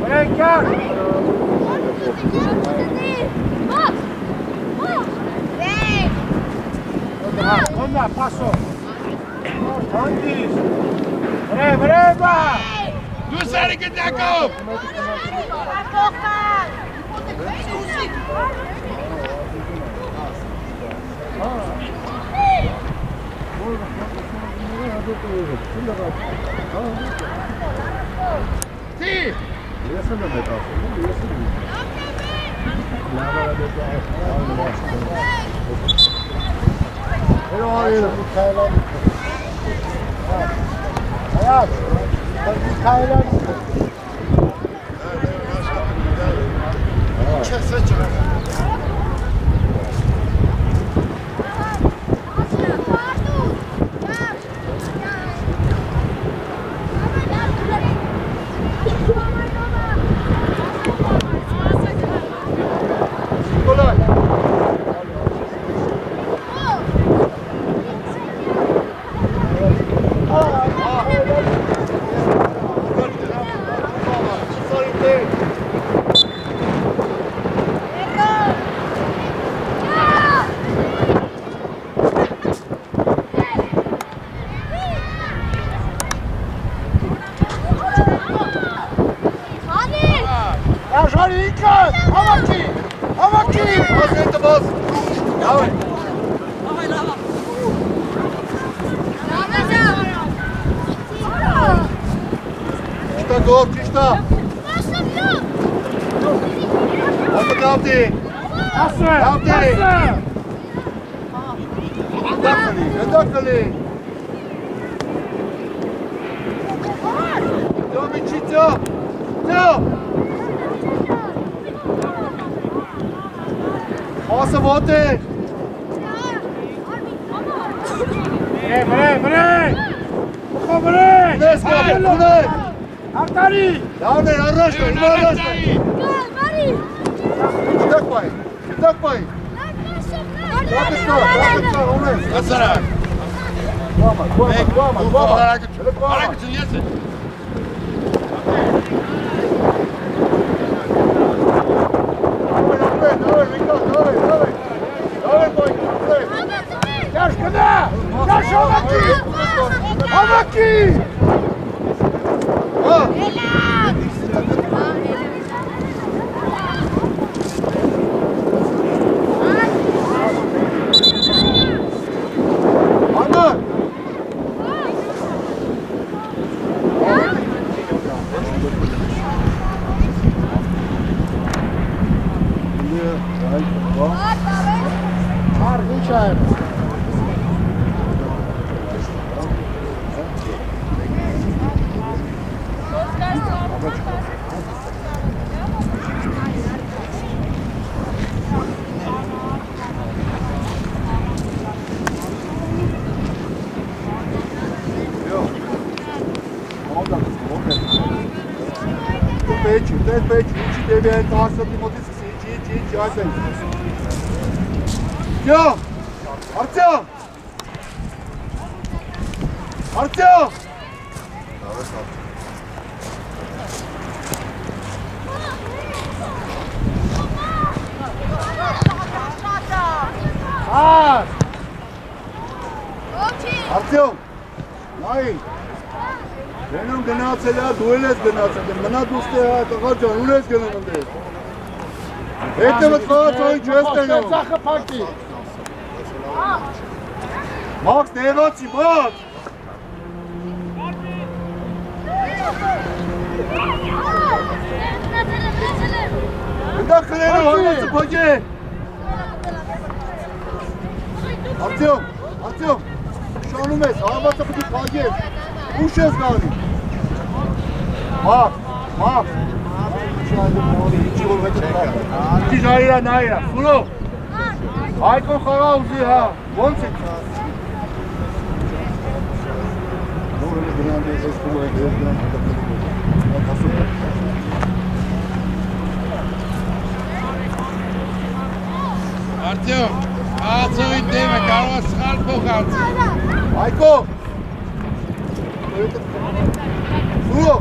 Ренкер! Onda, paso! Hangis! Vreba! Dusari gidakov Si Hayat! Hayat! Max, նեղացի, Max! Դա քրերը հորմոցը փոքե։ Արտյոմ, շանում ես, հարվածը պտի փագես, ուշ ես գալի։ Max, Իջի նայրա, սուրո, Հայկոն խաղա ուզի հա, ոնց է։ Արտյոմ, աղացողի դեմը կարող է սխալ փոխանցի։ Հայկո։ Սուրո։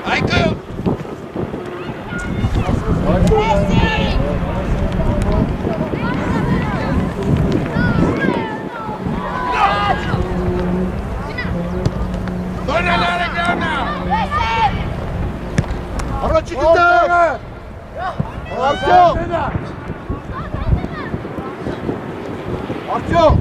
Հայկո։ Առաջի գտակ։ Արտյոմ։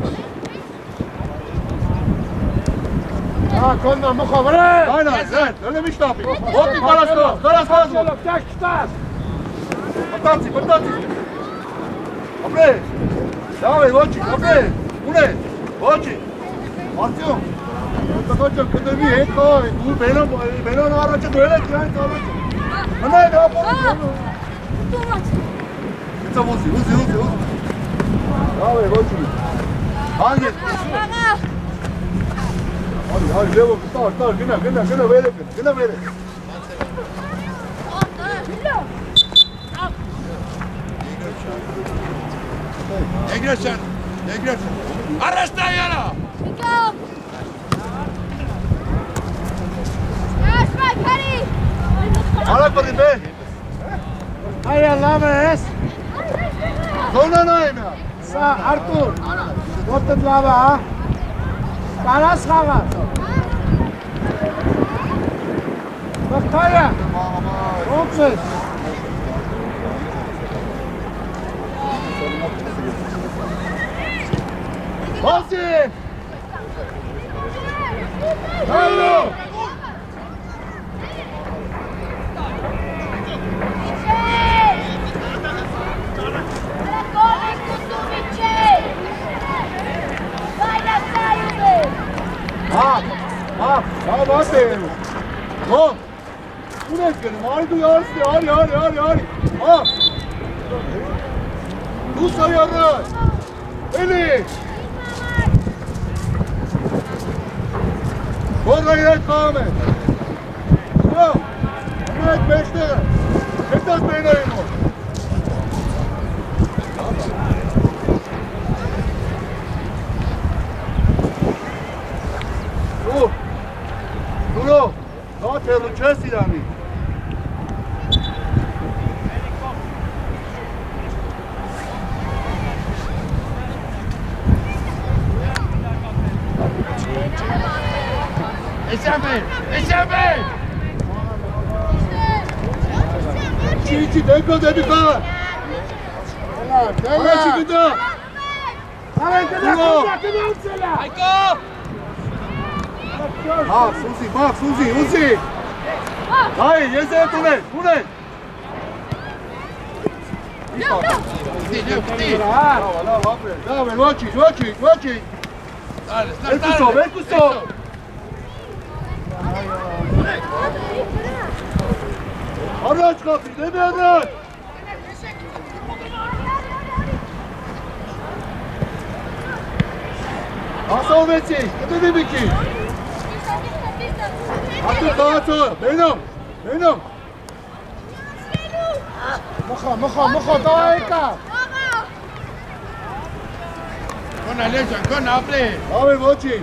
Կոննա մխավրե։ Այնա, զեն, դելեմ իշտապի։ Ոտի կարասկոզ։ Պտացի։ Ապրե, դավե, ոչի, ապրե, ունե, ոչի։ Արտյոմ, տղաճան կդրվի հետ կաղ, դու բերան առաջը դու էլ եք գրանից առաջը։ Մնայր ապոր։ Տոմաց։ Գծա ոզի։ Լավ է, ոչ մի։ Հանգես։ Աղա։ Արի, լևո, տար, գնա, վերև։ Եգրեսյան, Արաստա յարա։ Իկո։ Աշվայ, քարի։ Արա պրի բե։ Այա լավ ես։ Դոնանայ նա։ Սա Արտուր։ Ոտդ լավ է, հա։ Կարաս խաղաս։ Բախտարյա։ Ոնց ես։ Ոզի։ Հայլո։ Լավ ասե։ Հո։ Ունես գնում, արի դու արի։ Հա։ Դու սայարը։ Էլի։ Որը իրայդ խաղում է։ Հո։ Ունի այդ մեջները։ Հետած բերնային հո։ Դուրո, դա թերու չես իրանի։ Էսյամեն։ Չիչի, դեպկա դեպի խաղը։ Դելա, չի գտա։ Արեն կնա ուծելա։ Այկո։ Մաքս, ուզի։ Հայ, ես է տունել։ Լավ է, ոչի։ Երկուսով։ Առաջ կապի, դեպի առաջ։ Ասովեցի, կտի բիքի։ Ատու տաղացը, բենում։ Մխո, դավայ եկա։ Կոնա լեջան, կոնա ապրի։ Լավ է, ոչի։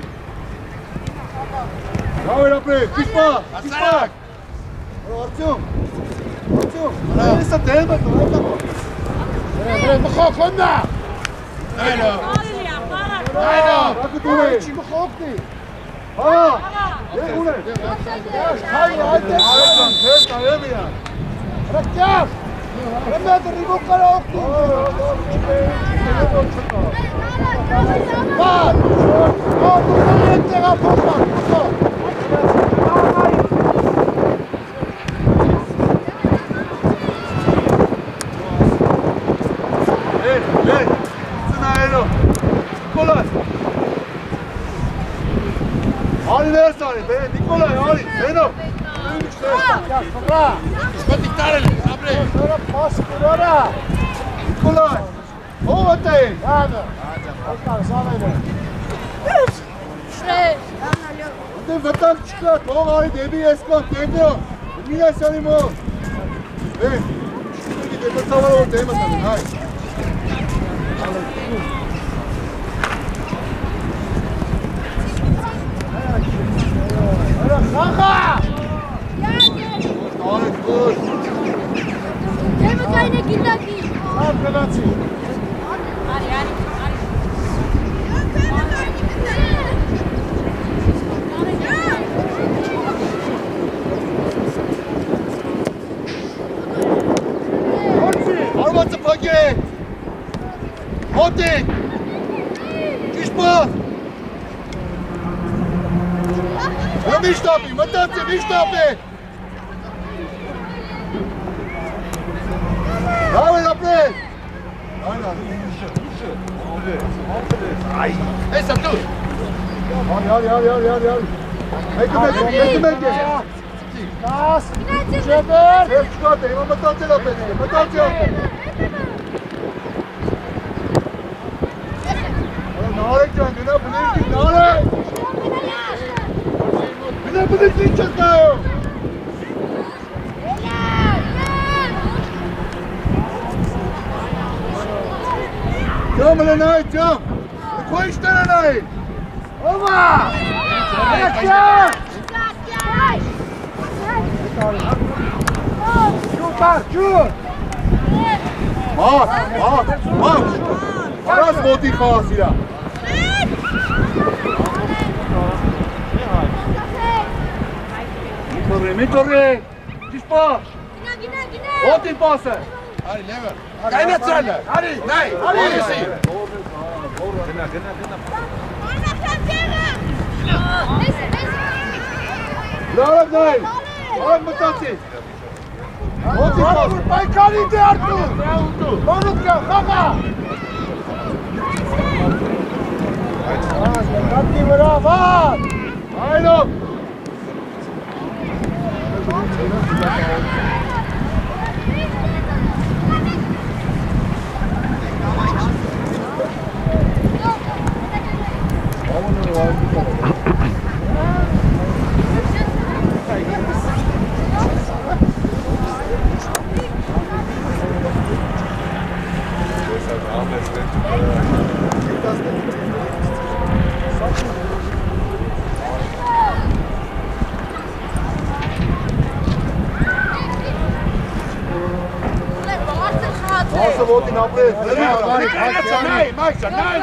Լավ է, ապրի, կիշպա։ Ասարակ։ Արդյում։ Եսա դեմը, Մխո, կոնա։ Այլո։ Ակու տունե։ Չի մխո օգնի։ Հա, ես ունե։ Հայ, այդես։ Այդան, թեր տայեմ իրան։ Ռակյավ։ Ռմյատ ռիվոկ կարա օգնի։ Բան, դու են տեղա փոխան, մխո։ Սնայելով, Նիկոլայ։ Արի ներս արի, Նիկոլայ, արի, բենով։ Սպոտիկ տարել է, ապրի։ Սորա պաս կուրորա։ Նիկոլայ, ով ատա է։ Հանը, ոտար, սավեն է։ Ատե վտանք չկա, թող արի դեպի եսկան, տենդրո, մինասյանի մոտ։ Շուտուգի դեպը ծավարավոր դեմը տանին, հայ։ Խաղա։ Արի, գոս։ Դեմը կային է գիլակի։ Սավ գնացի։ Արի։ Արվածը պակե։ Հոտիկ։ Կիշպա։ Միշտապի, մտացի, միշտապի։ Լավ է ապրել։ Էս ապտուր։ Արի։ Մեկը մեկ է։ Ալի։ 10, Ջեբեր, Ես չկատ է, հիմա մտածել է պետք է, մտածել է։ Նարեկ ջան, գնա բնիրդի, Նարեկ։ Գնա բնիրդի ինչ ես նայում։ Ջամ էլ է նայի, ջամ։ Քո ինչտեր է նայի։ Ովա, եկյար, ջուր, ջուր, Մաք, Արաս մոտի խաղաս իրա։ Մի կորի, ճիշտ պաշ։ Մոտի պասը։ Ալի, լևը։ Կայնացալը, ալի, նայ, ալի։ Լարավ նայ, արավ մտացի։ Մոտի պասը։ պայքարի դե արդու, Մանուկյա, խաղա։ Կատի վրա, վատ։ Այլով։ Ասը ոտին ապրես, Նայ, մայքսա, նայ։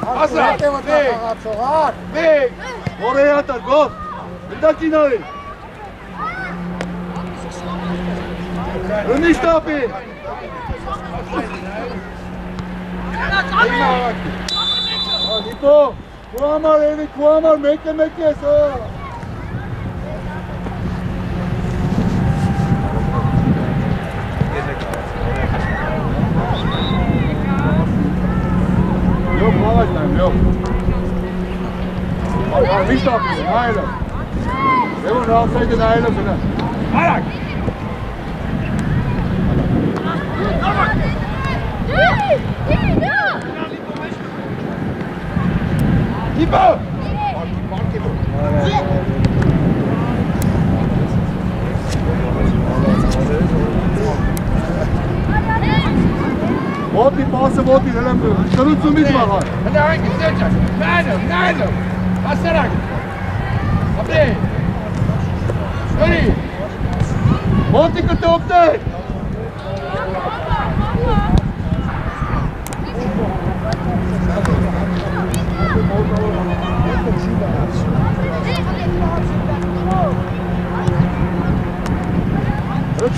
Ասա, խաղացողար։ մեկ, որեի ատար, գով, ընդակի նարի։ Ունի շտապի։ Նիպո, քու համար էլի, քու համար մեկ ես, Yok, mağaç lan, yok. Bir stop, hayır. Evo, ne yapsaydın hayır sana. Arak. Lipo. Voti, pası voti, helem diyor. Şarutsun biz bakar. Hadi hangi seçecek? Nerede? Basarak. Hadi. Hadi. Voti kıtı opte.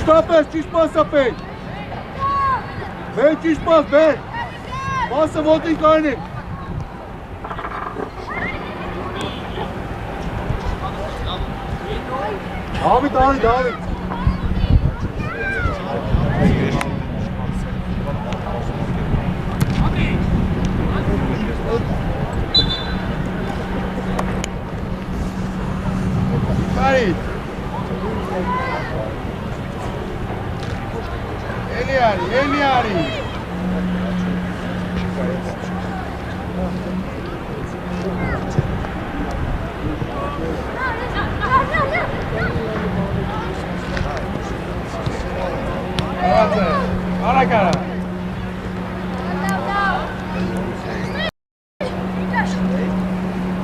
Stopes, çiş pasa pey. Ben çiş pas, ben. Pasa voti kayni. David. Farid. Eliari. Ara cara.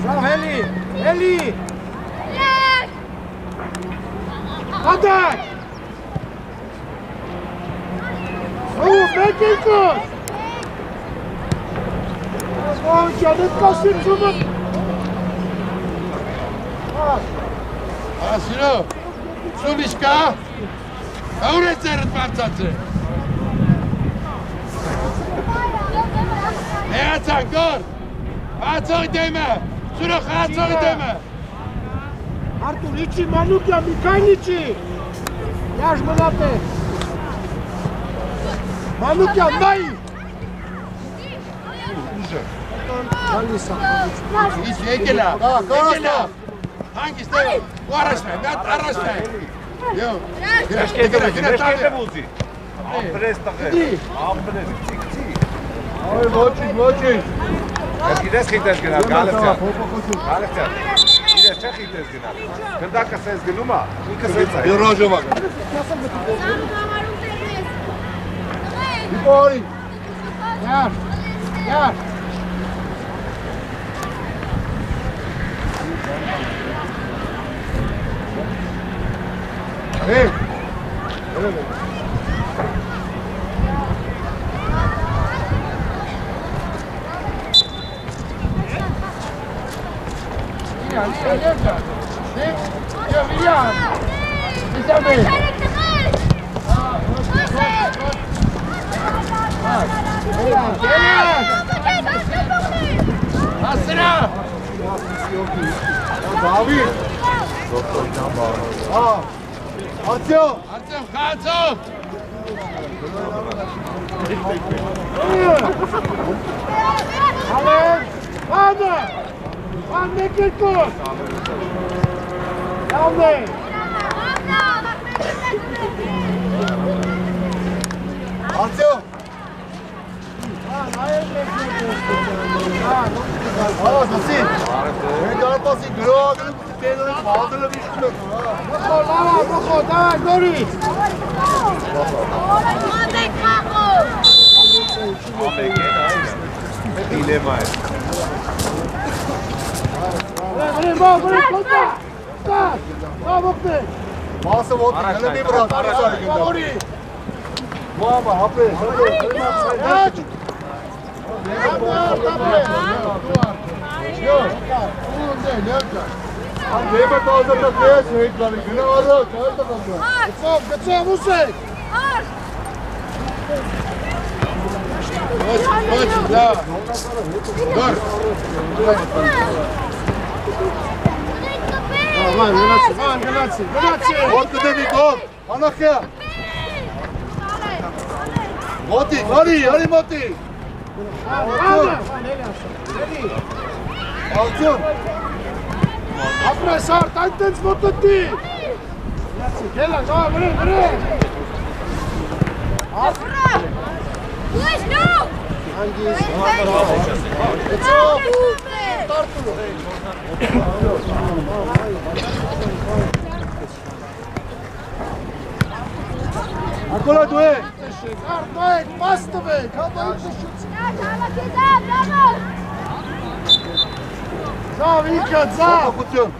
Bravo, Eli. Atak. Making good. Canım kasım şunu. Asino. Sulişka. Öğretmenim patlatı. Hayatsan gör. Hatsağı deme. Sürü hatsağı deme. Artur, içi Manukya, Mikayn içi. Yaş mınate. Manukya, nay. Hiç ekela. Ekela. Hangisi de? Bu araç ver. Ben araç ver. Yok. Keşke buldu. Ampres takı. Ampres. Ay moçi. Gides gides genau. Galefçat. Galefçat. Gides çek gides genau. Bir dakika ses geluma. İlk ses. Bir rojo bak. Bir boy. Gel. Gel. Hey. Asına. David. Ha. Atıyor. Artık kalsın. Ale. Hadi. Van ne kırkır. Geldi. Atıyor. Ha, nasıl? Ben de arpası gırağını kutup bağdırı bir şey yok. Buko, lava, buko, давай, gori. Dilema. Bırak, bırak, kontra. Stop. Bravo, bokte. Masa voltu, gene bir bırak. Gori. Bu ama hapı. Kaç. Yok. Abi Mehmet ağzına takıya şehit var. Güne var da kağıt da kalıyor. Kaçam, Hüseyin. Kaç ya. Dur. Van, relatie. Voltu da bir gol. Anakya. Moti, hadi Moti. Altın. Apre, sar, tajtens mototti. Gel lan, tamam, bırak. Acolo tu e. Artoek, Bastovek, hadi şut. Zav, İlkat, zav. Kutuyorum.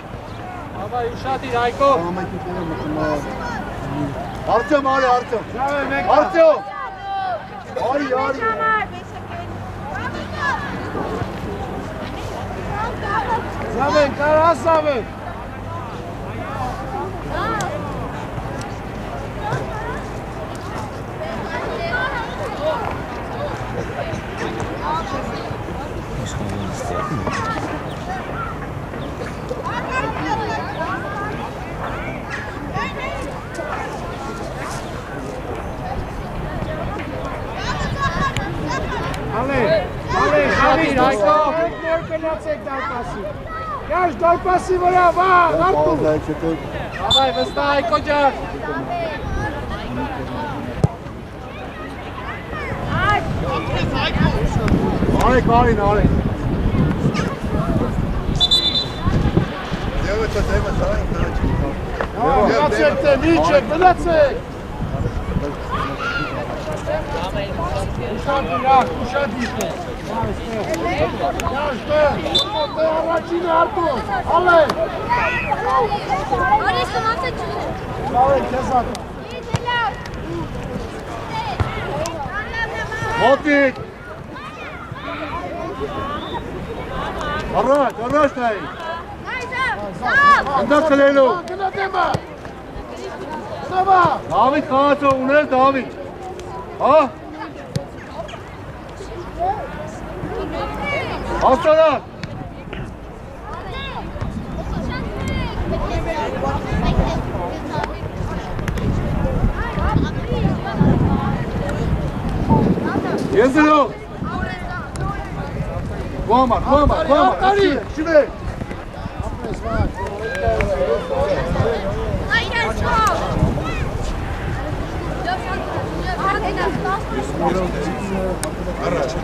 Baba yuşati Ayko. Artyom Ali Artyom. Zav, Mekka. Artyom. Ali. Zaven, Karas Zaven. Ale, Javi, Ayko. Morka nacek dal pasi. Kaç dal pasi vora, va, Artur. Давай, выстай, Коджак. Ali. Nacek te, Miček, nacek. Ušati. Kaç te, te araçine Artur. Ale. Zaven, Kezat. Moti. Araç dayı. Andak Kalelo. Gına deme. Sabah. David Kağaço, Unes David. Ha? Aslanlar. Yazılı. Kuamar. Atari. Şimdi. ես, վայ։ Առաջ։